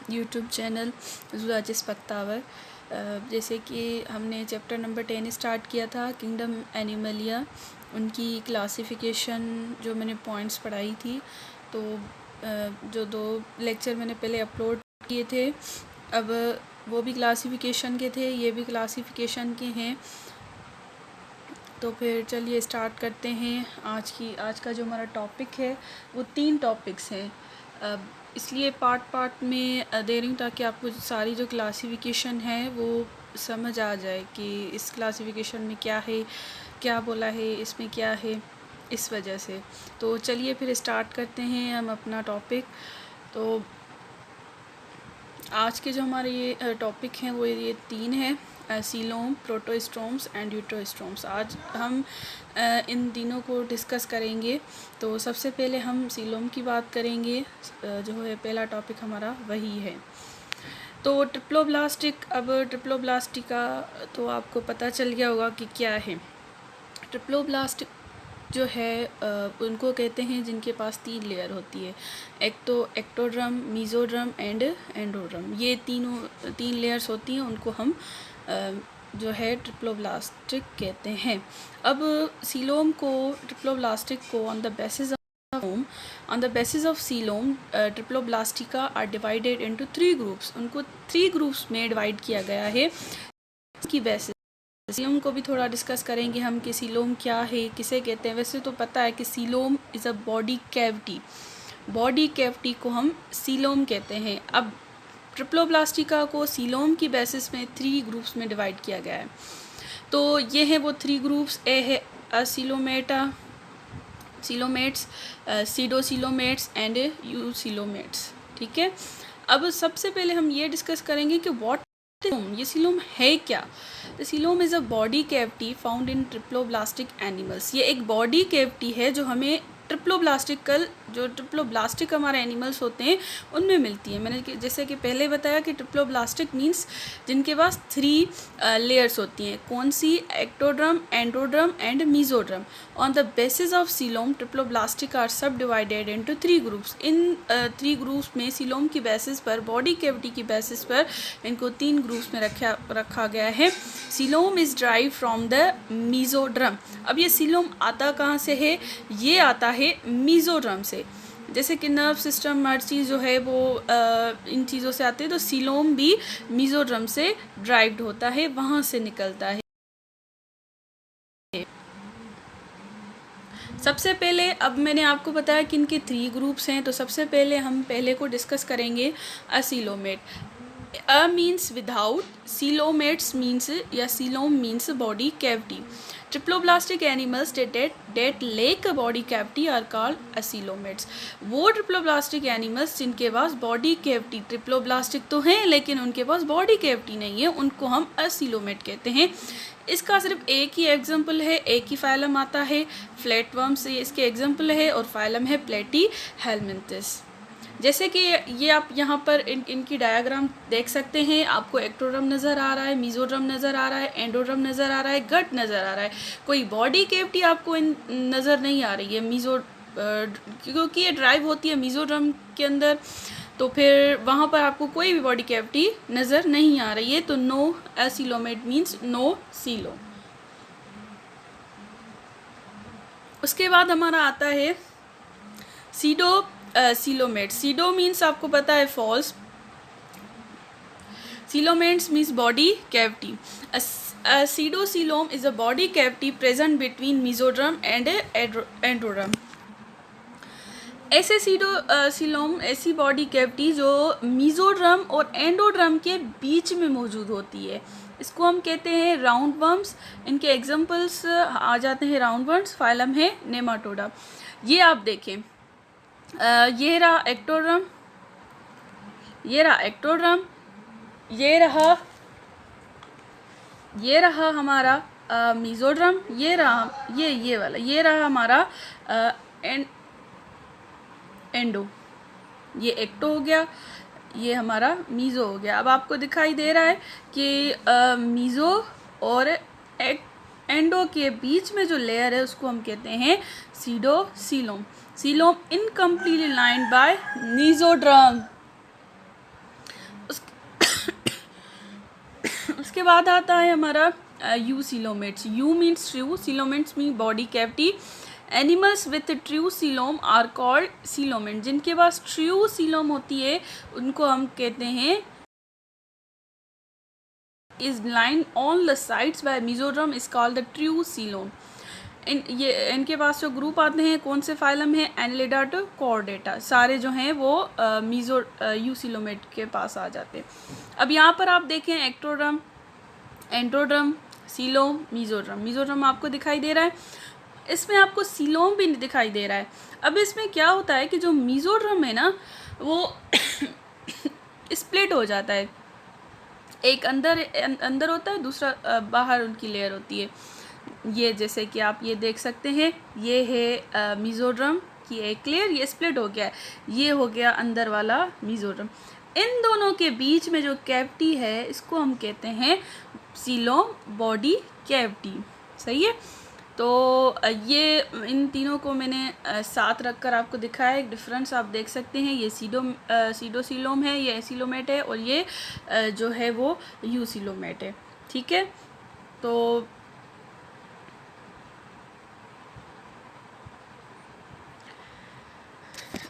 YouTube channel ज़ुलाजिस पख्तावर। जैसे कि हमने चैप्टर नंबर 10 स्टार्ट किया था, किंगडम एनिमलिया, उनकी क्लासिफिकेशन जो मैंने पॉइंट्स पढ़ाई थी। तो जो 2 लेक्चर मैंने पहले अपलोड किए थे, अब वो भी क्लासिफिकेशन के थे, ये भी क्लासिफिकेशन के हैं। तो फिर चलिए स्टार्ट करते हैं। आज का जो हमारा टॉपिक है वो 3 टॉपिक्स हैं। इसलिए पार्ट में दे रही हूँ ताकि आपको सारी जो क्लासिफिकेशन है वो समझ आ जाए कि इस क्लासिफिकेशन में क्या है, क्या बोला है, इसमें क्या है, इस वजह से। तो चलिए फिर स्टार्ट करते हैं हम अपना टॉपिक। तो आज के जो हमारे ये टॉपिक हैं वो ये 3 हैं, सीलोम, प्रोटोस्टोम्स एंड यूट्रोस्टोम्स। आज हम इन तीनों को डिस्कस करेंगे। तो सबसे पहले हम सीलोम की बात करेंगे, जो है पहला टॉपिक हमारा वही है। तो ट्रिप्लोब्लास्टिक, अब ट्रिप्लोब्लास्टिका तो आपको पता चल गया होगा कि क्या है। ट्रिप्लोब्लास्टिक जो है उनको कहते हैं जिनके पास 3 लेयर होती है, एक्टोड्रम, मीज़ोड्रम एंड एंडोड्रम। ये 3 लेयर्स होती हैं, उनको हम जो है ट्रिप्लोब्लास्टिक कहते हैं। अब सीलोम को, ट्रिप्लोब्लास्टिक को on the basis of coelom triploblastica are divided into 3 groups. उनको 3 ग्रुप्स में डिवाइड किया गया है की बेसिस। सीलोम को भी थोड़ा डिस्कस करेंगे हम कि सीलोम क्या है, किसे कहते हैं। वैसे तो पता है कि coelom is a body cavity को हम सीलोम कहते हैं। अब ट्रिप्लोब्लास्टिका को सीलोम की बेसिस में 3 ग्रुप्स में डिवाइड किया गया है। तो ये है वो 3 ग्रुप्स। ए है सीलोमेट्स, सीडोसीलोमेट्स एंड यूसीलोमेट्स। ठीक है। अब सबसे पहले हम ये डिस्कस करेंगे कि ये सीलोम है क्या। The coelom is a body cavity found in triploblastic animals. ये एक बॉडी कैविटी है जो हमें ट्रिप्लोब्लास्टिक हमारे एनिमल्स होते हैं उनमें मिलती है। मैंने जैसे कि पहले बताया कि ट्रिप्लोब्लास्टिक मीन्स जिनके पास 3 लेयर्स होती हैं। कौन सी? Ectoderm, endoderm and mesoderm. On the basis of coelom triploblastic are subdivided into 3 groups. इन 3 ग्रुप्स में सीलोम की बेसिस पर, बॉडी कैविटी की बेसिस पर इनको 3 ग्रुप्स में रखा गया है। Coelom is drive from the mesoderm. अब ये सीलोम आता कहाँ से है? ये आता है मीज़ोड्रम से। जैसे कि नर्व सिस्टम, हर चीज़ जो है वो इन चीज़ों से आती है, तो सीलोम भी मीज़ोड्रम से ड्राइव्ड होता है, वहाँ से निकलता है। सबसे पहले, अब मैंने आपको बताया कि इनके 3 ग्रुप्स हैं, तो सबसे पहले हम पहले को डिस्कस करेंगे, acoelomate. A means without, coelomates means, या coelom means body cavity. Triploblastic animals that lack body cavity are called acoelomates. वो ट्रिप्लोब्लास्टिक एनिमल्स जिनके पास बॉडी कैविटी, ट्रिप्लोब्लास्टिक तो हैं लेकिन उनके पास बॉडी कैविटी नहीं है, उनको हम असीलोमेट कहते हैं। इसका सिर्फ एक ही एग्जाम्पल है, एक ही फाइलम आता है, फ्लैटवर्म से इसके एग्जाम्पल है, और फाइलम है प्लेटीहेलमिन्थिस। जैसे कि ये आप यहाँ पर इनकी डायग्राम देख सकते हैं। आपको एक्टोड्रम नज़र आ रहा है, मीज़ोड्रम नज़र आ रहा है, एंडोड्रम नज़र आ रहा है, गट नज़र आ रहा है। कोई बॉडी कैविटी आपको नज़र नहीं आ रही है क्योंकि ये ड्राइव होती है मीज़ोड्रम के अंदर, तो फिर वहाँ पर आपको कोई भी बॉडी कैविटी नज़र नहीं आ रही है। तो नो असीलोमेट मीन्स नो सीलो। उसके बाद हमारा आता है सीलोमेट। सीडो मीन्स आपको पता है false, coelomates means body cavity. Pseudocoelom is a body cavity present between mesoderm and endoderm. ऐसे सीलोम ऐसी बॉडी कैविटी जो मीज़ोड्रम और एंडोड्रम के बीच में मौजूद होती है, इसको हम कहते हैं राउंड वर्म्स। इनके एग्जाम्पल्स आ जाते हैं राउंड वर्म्स, फाइलम है नेमाटोडा। ये आप देखें, ये रहा एक्टोड्रम, ये रहा हमारा मीज़ोड्रम, ये रहा हमारा एंडो। ये एक्टो हो गया, ये हमारा मीज़ो हो गया। अब आपको दिखाई दे रहा है कि मीज़ो और एंडो के बीच में जो लेयर है उसको हम कहते हैं coelom incompletely lined by mesoderm. उसके बाद आता है हमारा eucoelomates. Eu means true, coelomates mean body cavity. Animals with true coelom are called coelomate. जिनके पास ट्रू सीलोम होती है उनको हम कहते हैं is lined on the sides by mesoderm is called the true coelom। इनके पास जो ग्रुप आते हैं कौन से फाइलम है, एनिलिडा टू कॉर्डेटा, सारे जो हैं वो यूसीलोमेट के पास आ जाते हैं। अब यहाँ पर आप देखें ectoderm, endoderm, coelom, mesoderm. Mesoderm आपको दिखाई दे रहा है, इसमें आपको सीलोम भी दिखाई दे रहा है। अब इसमें क्या होता है कि जो मीजोड्रम है ना वो स्प्लिट हो जाता है, एक अंदर होता है, दूसरा बाहर उनकी लेयर होती है। ये जैसे कि आप ये देख सकते हैं, ये है मीजोड्रम की एक लेयर, ये स्प्लिट हो गया है, ये हो गया अंदर वाला मीजोड्रम। इन दोनों के बीच में जो कैविटी है इसको हम कहते हैं सीलोम बॉडी कैविटी। सही है। तो ये इन तीनों को मैंने साथ रखकर आपको दिखाया, एक डिफरेंस आप देख सकते हैं। ये सीडोसीलोम है, ये एसिलोमेट है, और ये जो है वो यूसीलोमेट है। ठीक है। तो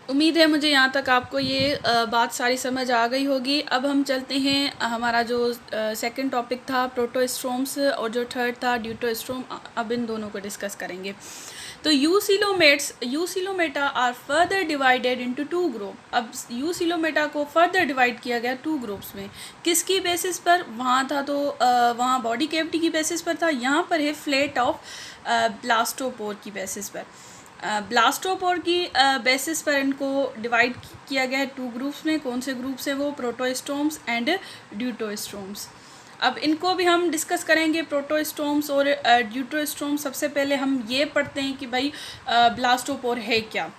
उम्मीद है मुझे यहाँ तक आपको ये बात सारी समझ आ गई होगी। अब हम चलते हैं, हमारा जो सेकंड टॉपिक था प्रोटोस्ट्रोम्स और जो थर्ड था ड्यूटोस्ट्रोम, अब इन दोनों को डिस्कस करेंगे। तो eucoelomata are further divided into 2 group. अब यूसीलोमेटा को फर्दर डिवाइड किया गया 2 ग्रुप्स में। किसकी बेसिस पर? वहाँ था तो वहाँ बॉडी कैविटी की बेसिस पर था, यहाँ पर है फ्लेट ऑफ ब्लास्टोपोर की बेसिस पर। ब्लास्टोपोर की बेसिस पर इनको डिवाइड किया गया है 2 ग्रुप्स में। कौन से ग्रुप्स हैं वो? Protostomes and deuterostomes. अब इनको भी हम डिस्कस करेंगे, प्रोटोस्टोम्स और ड्यूटोस्टोम्स। सबसे पहले हम ये पढ़ते हैं कि भाई ब्लास्टोपोर है क्या।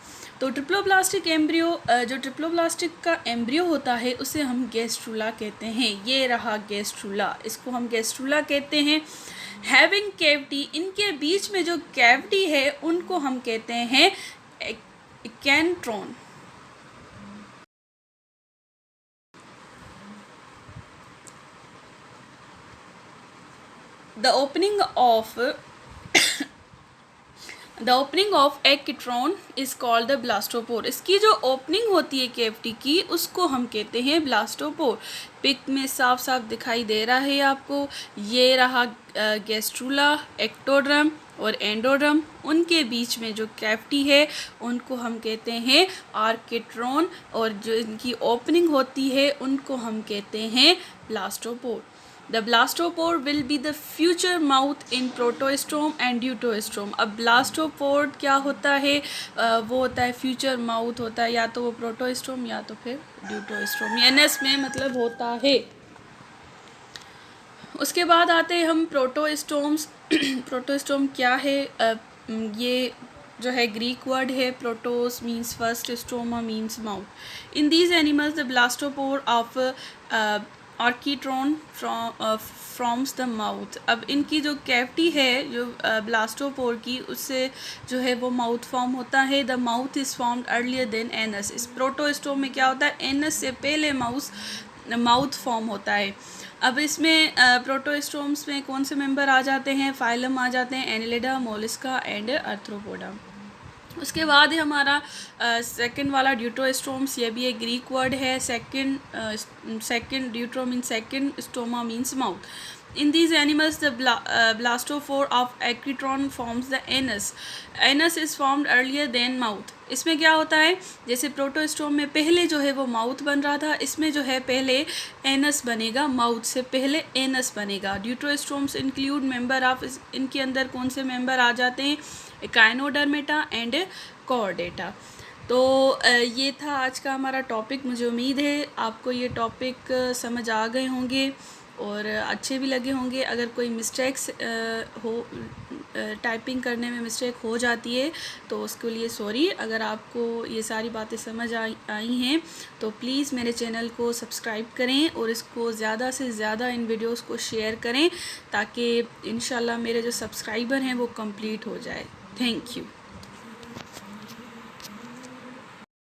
तो ट्रिप्लोब्लास्टिक एम्ब्रियो, जो ट्रिप्लोब्लास्टिक का एम्ब्रियो होता है उसे हम गैस्ट्रूला कहते हैं। ये रहा गैस्ट्रूला, इसको हम गैस्ट्रूला कहते हैं। हैविंग कैविटी, इनके बीच में जो कैविटी है उनको हम कहते हैं कैंट्रॉन। The opening of एक्ट्रॉन is called the blastopore. इसकी जो ओपनिंग होती है कैविटी की उसको हम कहते हैं ब्लास्टोपोर। पिक में साफ साफ दिखाई दे रहा है आपको, ये रहा गैस्ट्रूला, एक्टोड्रम और एंडोड्रम। उनके बीच में जो कैविटी है उनको हम कहते हैं आर्किट्रॉन, और जो इनकी ओपनिंग होती है उनको हम कहते हैं blastopore. The blastopore will be the future mouth in protostome and deutostome। अब ब्लास्टोपोर क्या होता है? वो होता है फ्यूचर माउथ होता है, या तो वो प्रोटोस्टोम या तो फिर ड्यूटोस्टोम, एनएस में मतलब होता है। उसके बाद आते हैं हम प्रोटोस्टोम्स। प्रोटोस्टोम क्या है? ये जो है ग्रीक वर्ड है, protos means first, stoma means mouth. In these animals the blastopore of archenteron forms the mouth. अब इनकी जो कैविटी है जो ब्लास्टोपोर की, उससे जो है वो माउथ फॉर्म होता है। The mouth is formed earlier than anus. इस प्रोटोस्टोम में क्या होता है? एनस से पहले माउथ फॉर्म होता है। अब इसमें प्रोटोस्टोम्स में कौन से मेंबर आ जाते हैं? फाइलम आ जाते हैं, एनिलिडा, मोलस्का एंड आर्थ्रोपोडा। उसके बाद है हमारा सेकंड वाला ड्यूटोस्टोम्स। ये भी एक ग्रीक वर्ड है। Second deutero means second, stoma means mouth. In these animals the blastopore of archenteron forms the anus. Anus is formed earlier than mouth. इसमें क्या होता है? जैसे प्रोटोस्टोम में पहले जो है वो माउथ बन रहा था, इसमें जो है पहले एनस बनेगा, माउथ से पहले एनस बनेगा। ड्यूटोस्टोम्स इंक्लूड मेंबर ऑफ, इनके अंदर कौन से मेंबर आ जाते हैं? काइनोडर्मेटा एंड कॉर्डेटा। तो ये था आज का हमारा टॉपिक। मुझे उम्मीद है आपको ये टॉपिक समझ आ गए होंगे और अच्छे भी लगे होंगे। अगर कोई मिस्टेक्स हो, टाइपिंग करने में मिस्टेक हो जाती है तो उसके लिए सॉरी। अगर आपको ये सारी बातें समझ आई हैं तो प्लीज़ मेरे चैनल को सब्सक्राइब करें और इसको ज़्यादा से ज़्यादा इन वीडियोस को शेयर करें, ताकि इंशाल्लाह मेरे जो सब्सक्राइबर हैं वो कंप्लीट हो जाए। Thank you.